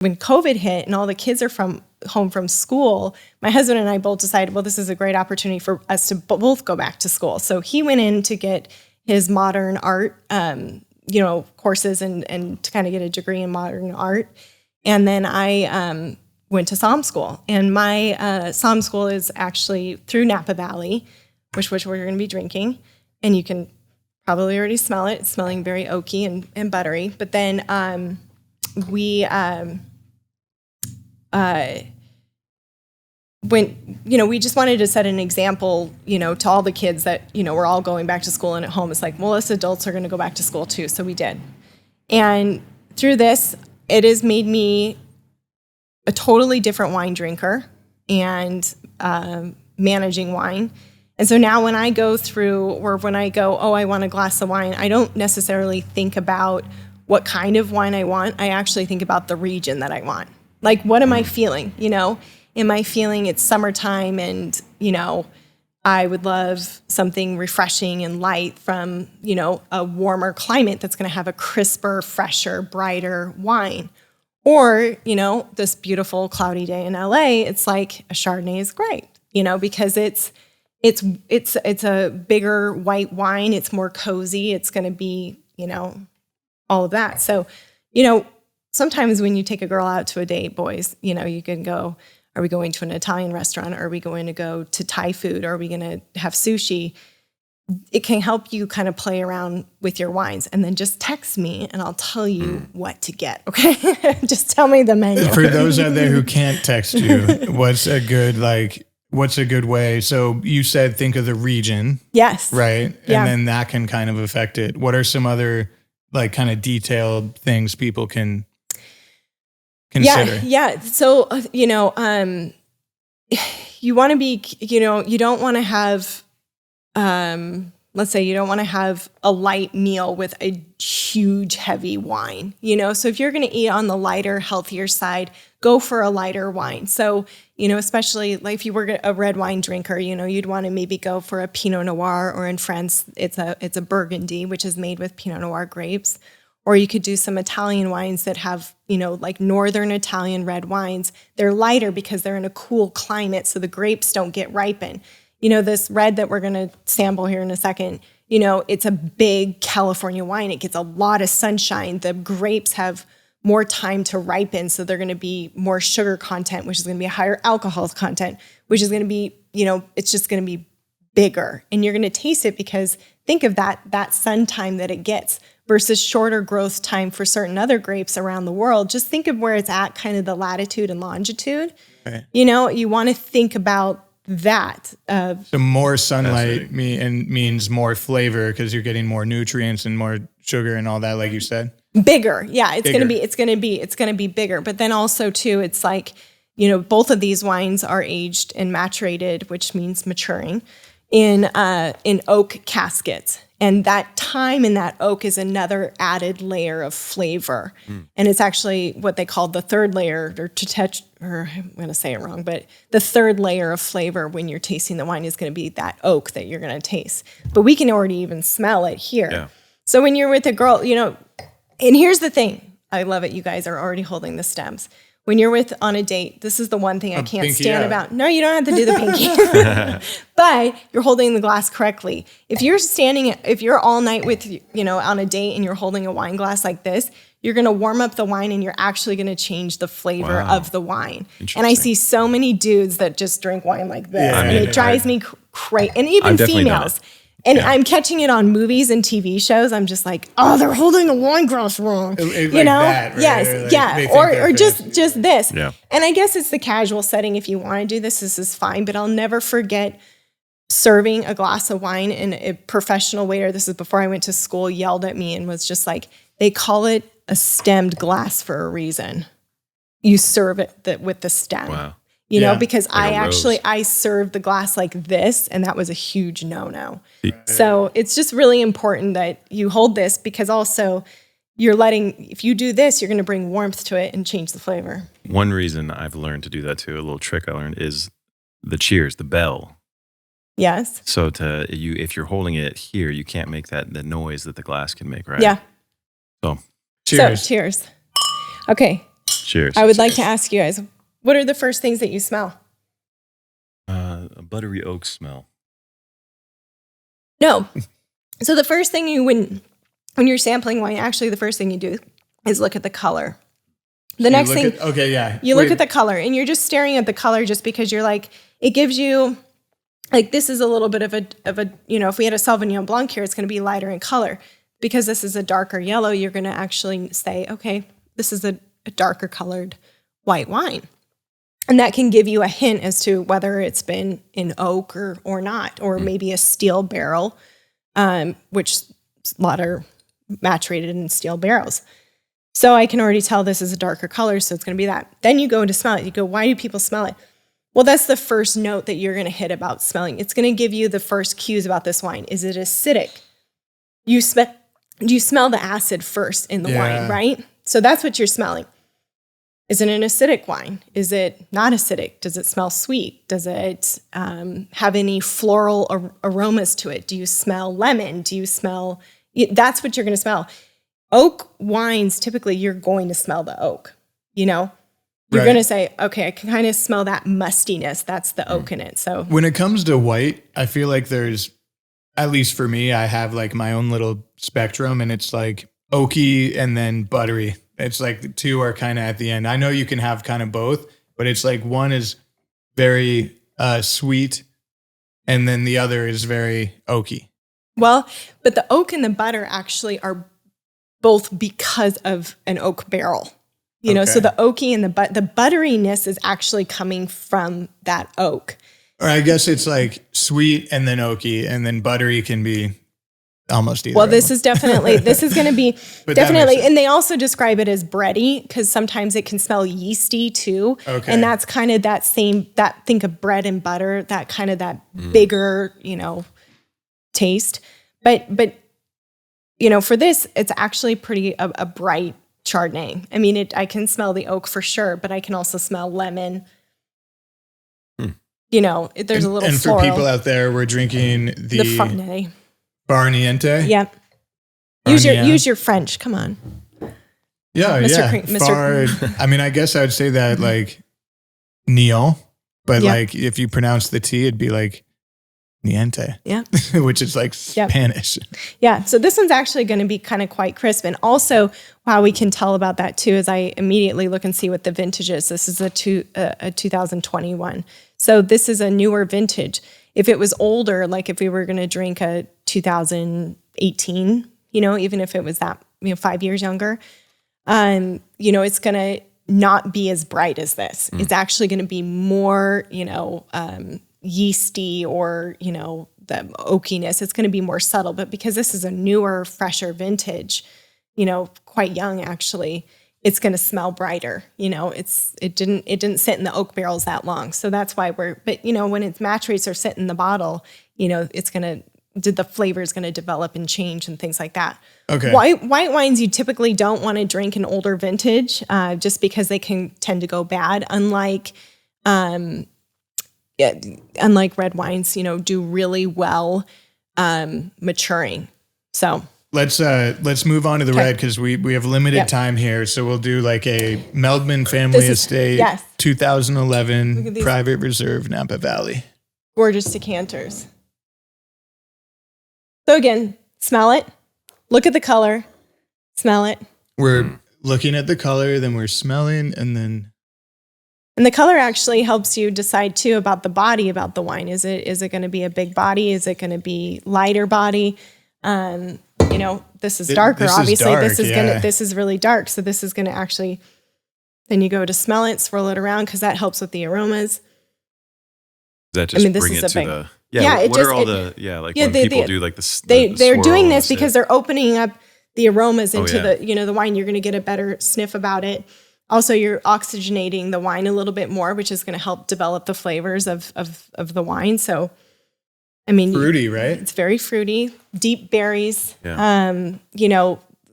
when COVID hit and all the kids are home from school, my husband and I both decided, well, this is a great opportunity for us to both go back to school. So he went in to get his modern art, courses and to kind of get a degree in modern art. And then I went to Somm School. And my Somm School is actually through Napa Valley, which we're going to be drinking. And you can probably already smell it. It's smelling very oaky and buttery. But then we just wanted to set an example, to all the kids that, we're all going back to school and at home. It's like, well, us adults are going to go back to school too. So we did. And through this, it has made me a totally different wine drinker and managing wine. And so now when I go through, or when I go, oh, I want a glass of wine, I don't necessarily think about what kind of wine I want. I actually think about the region that I want. Like, what am I feeling? Am I feeling it's summertime and, I would love something refreshing and light from, a warmer climate that's going to have a crisper, fresher, brighter wine. Or, this beautiful cloudy day in LA, it's like a Chardonnay is great, because it's a bigger white wine. It's more cozy. It's going to be, all of that. So, sometimes when you take a girl out to a date, boys, you can go, are we going to an Italian restaurant? Are we going to go to Thai food? Are we going to have sushi? It can help you kind of play around with your wines, and then just text me and I'll tell you what to get. Okay. Just tell me the menu. For those out there who can't text you, what's a good way? So you said, think of the region. Yes. Right. Yeah. And then that can kind of affect it. What are some other kind of detailed things people can consider? Yeah. So, you want to be, you don't want to have, let's say you don't want to have a light meal with a huge, heavy wine, So if you're going to eat on the lighter, healthier side, go for a lighter wine. So, especially like if you were a red wine drinker, you'd want to maybe go for a Pinot Noir, or in France, it's a Burgundy, which is made with Pinot Noir grapes. Or you could do some Italian wines that have, like Northern Italian red wines. They're lighter because they're in a cool climate, so the grapes don't get ripened. This red that we're going to sample here in a second, it's a big California wine. It gets a lot of sunshine. The grapes have more time to ripen, so they're going to be more sugar content, which is going to be a higher alcohol content, which is going to be, it's just going to be bigger. And you're going to taste it because think of that sun time that it gets versus shorter growth time for certain other grapes around the world. Just think of where it's at, kind of the latitude and longitude. Right. You want to think about that. So more sunlight means more flavor because you're getting more nutrients and more sugar and all that, like you said. Bigger. Yeah, it's going to be bigger. But then also too, it's like, both of these wines are aged and maturated, which means maturing in oak caskets. And that time in that oak is another added layer of flavor. And it's actually what they call the third layer, or I'm going to say it wrong, but the third layer of flavor when you're tasting the wine is going to be that oak that you're going to taste. But we can already even smell it here. Yeah. So when you're with a girl, and here's the thing. I love it. You guys are already holding the stems. When you're on a date, this is the one thing I can't stand about. No, you don't have to do the pinky. But you're holding the glass correctly. If you're all night with, on a date and you're holding a wine glass like this, you're going to warm up the wine and you're actually going to change the flavor of the wine. And I see so many dudes that just drink wine like this. And it drives me crazy. And even females. And I'm catching it on movies and TV shows. I'm just like, oh, they're holding the wine glass wrong. That, right? Yes, or just this. Yeah. And I guess it's the casual setting. If you want to do this is fine. But I'll never forget serving a glass of wine, and a professional waiter, this is before I went to school, yelled at me and was just like, they call it a stemmed glass for a reason. You serve it with the stem. Wow. Because like I served the glass like this, and that was a huge no-no. So it's just really important that you hold this, because also if you do this, you're going to bring warmth to it and change the flavor. One reason I've learned to do that too, a little trick I learned, is the cheers, the bell. Yes. So if you're holding it here, you can't make the noise that the glass can make, right? Yeah. So cheers. Okay. Cheers. I would like to ask you guys, what are the first things that you smell? A buttery oak smell. No. So the first thing when you're sampling wine, actually the first thing you do is look at the color. The next thing, you look at the color, and you're just staring at the color just because you're like, it gives you, like, this is a little bit of a, if we had a Sauvignon Blanc here, it's going to be lighter in color. Because this is a darker yellow, you're going to actually say, okay, this is a darker colored white wine. And that can give you a hint as to whether it's been in oak or not, or maybe a steel barrel, which a lot are maturated in steel barrels. So I can already tell this is a darker color, so it's going to be that. Then you go to smell it. You go, why do people smell it? Well, that's the first note that you're going to hit about smelling. It's going to give you the first cues about this wine. Is it acidic? Do you smell the acid first in the wine, right? So that's what you're smelling. Is it an acidic wine? Is it not acidic? Does it smell sweet? Does it have any floral aromas to it? Do you smell lemon? Do you smell... That's what you're going to smell. Oak wines, typically, you're going to smell the oak, You're going to say, okay, I can kind of smell that mustiness. That's the oak in it. So when it comes to white, I feel like there's, at least for me, I have like my own little spectrum, and it's like oaky and then buttery. It's like the two are kind of at the end. I know you can have kind of both, but it's like one is very sweet, and then the other is very oaky. Well, but the oak and the butter actually are both because of an oak barrel. So the oaky and the butteriness is actually coming from that oak. Or I guess it's like sweet and then oaky, and then buttery can be almost either. Well, this is going to be definitely, and they also describe it as bready because sometimes it can smell yeasty too. Okay. And that's kind of think of bread and butter, that kind of that bigger, taste. But for this, it's actually pretty a bright Chardonnay. I mean, I can smell the oak for sure, but I can also smell lemon. There's a little and floral. For people out there, we're drinking the Farniente. Farniente. Yep. Use your French. Come on. Yeah, Mr. I mean, I guess I would say that like Neon, but like if you pronounce the T, it'd be like Niente. Yeah. Which is like Spanish. Yeah. So this one's actually going to be kind of quite crisp. And also how we can tell about that too is I immediately look and see what the vintage is. This is a 2021. So this is a newer vintage. If it was older, like if we were going to drink a 2018, even if it was that, 5 years younger, it's going to not be as bright as this. It's actually going to be more, yeasty or, the oakiness. It's going to be more subtle, but because this is a newer, fresher vintage, quite young actually, it's going to smell brighter. It didn't sit in the oak barrels that long. So that's why when it's maturates or sit in the bottle, the flavor is going to develop and change and things like that. Okay. White wines, you typically don't want to drink an older vintage, just because they can tend to go bad. Unlike red wines, do really well, maturing. So let's move on to the red because we have limited time here. So we'll do like a Meldman Family Estate 2011 Private Reserve Napa Valley. Gorgeous decanters. So again, smell it, look at the color, smell it. We're looking at the color, then we're smelling, and the color actually helps you decide too about the body about the wine. Is it going to be a big body? Is it going to be lighter body? This is darker. Obviously, this is really dark. So this is going to actually. Then you go to smell it, swirl it around because that helps with the aromas. Does that just bring it to the? When people do like this, they're doing this because they're opening up the aromas into the wine. You're going to get a better sniff about it. Also, you're oxygenating the wine a little bit more, which is going to help develop the flavors of the wine. So, I mean, fruity, right? It's very fruity, deep berries. Yeah.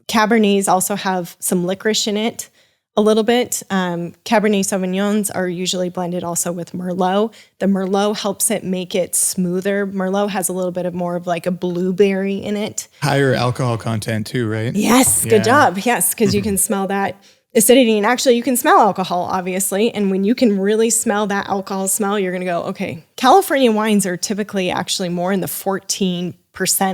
Cabernets also have some licorice in it a little bit. Cabernet Sauvignons are usually blended also with Merlot. The Merlot helps it make it smoother. Merlot has a little bit of more of like a blueberry in it. Higher alcohol content too, right? Yes, good job. Yes, because you can smell that. acidity. And actually you can smell alcohol, obviously. And when you can really smell that alcohol smell, you're going to go, okay, California wines are typically actually more in the 14%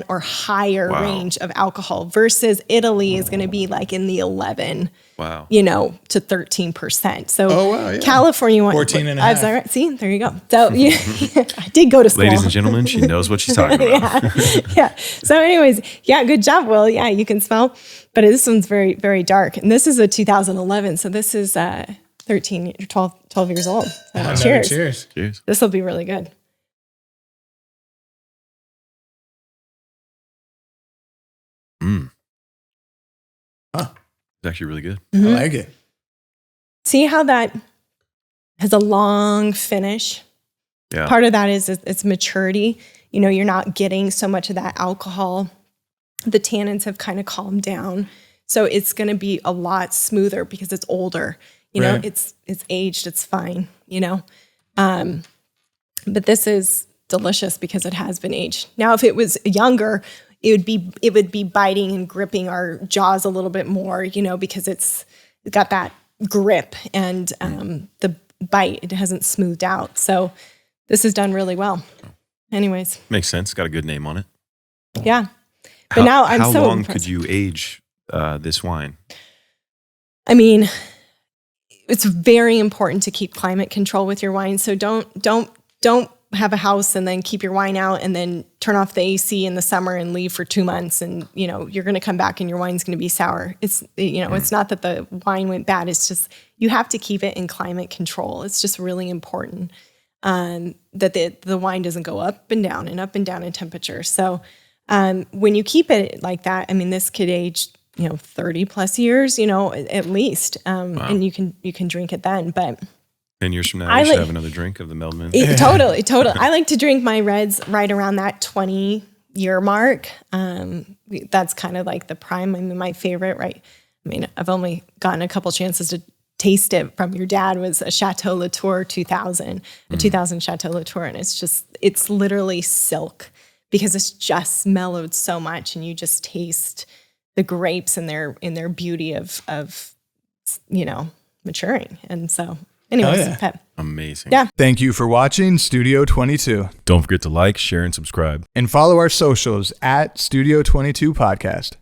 or higher range of alcohol versus Italy is going to be like in the 11, to 13%. So California wine, 14 and a half. Right? See, there you go. So I did go to school. Ladies and gentlemen, she knows what she's talking about. Yeah. So anyways, good job, Will. Yeah, you can smell. But this one's very, very dark. And this is a 2011. So this is 12 years old. So cheers. Cheers. This will be really good. It's actually really good. Mm-hmm. I like it. See how that has a long finish? Yeah. Part of that is its maturity. You're not getting so much of that alcohol. The tannins have kind of calmed down. So it's going to be a lot smoother because it's older. It's aged, it's fine, But this is delicious because it has been aged. Now, if it was younger, it would be biting and gripping our jaws a little bit more, because it's got that grip and the bite, it hasn't smoothed out. So this is done really well. Anyways. Makes sense. Got a good name on it. Yeah. But now I'm so How long impressed. could you age this wine? I mean, it's very important to keep climate control with your wine. So don't have a house and then keep your wine out and then turn off the AC in the summer and leave for 2 months. And, you're going to come back and your wine's going to be sour. It's, it's not that the wine went bad. It's just, you have to keep it in climate control. It's just really important that the wine doesn't go up and down in temperature. So when you keep it like that, I mean, this could age, 30 plus years, at least. And you can drink it then, but 10 years from now, we should have another drink of the Melvin. Totally. I like to drink my reds right around that 20-year mark. That's kind of like the prime. I mean, my favorite, right? I mean, I've only gotten a couple chances to taste it from your dad was a Chateau Latour 2000, a 2000 Chateau Latour. And it's literally silk because it's just mellowed so much and you just taste the grapes and their beauty of maturing. And so anyways, amazing. Yeah. Thank you for watching Studio 22. Don't forget to like, share, and subscribe. And follow our socials at Studio 22 Podcast.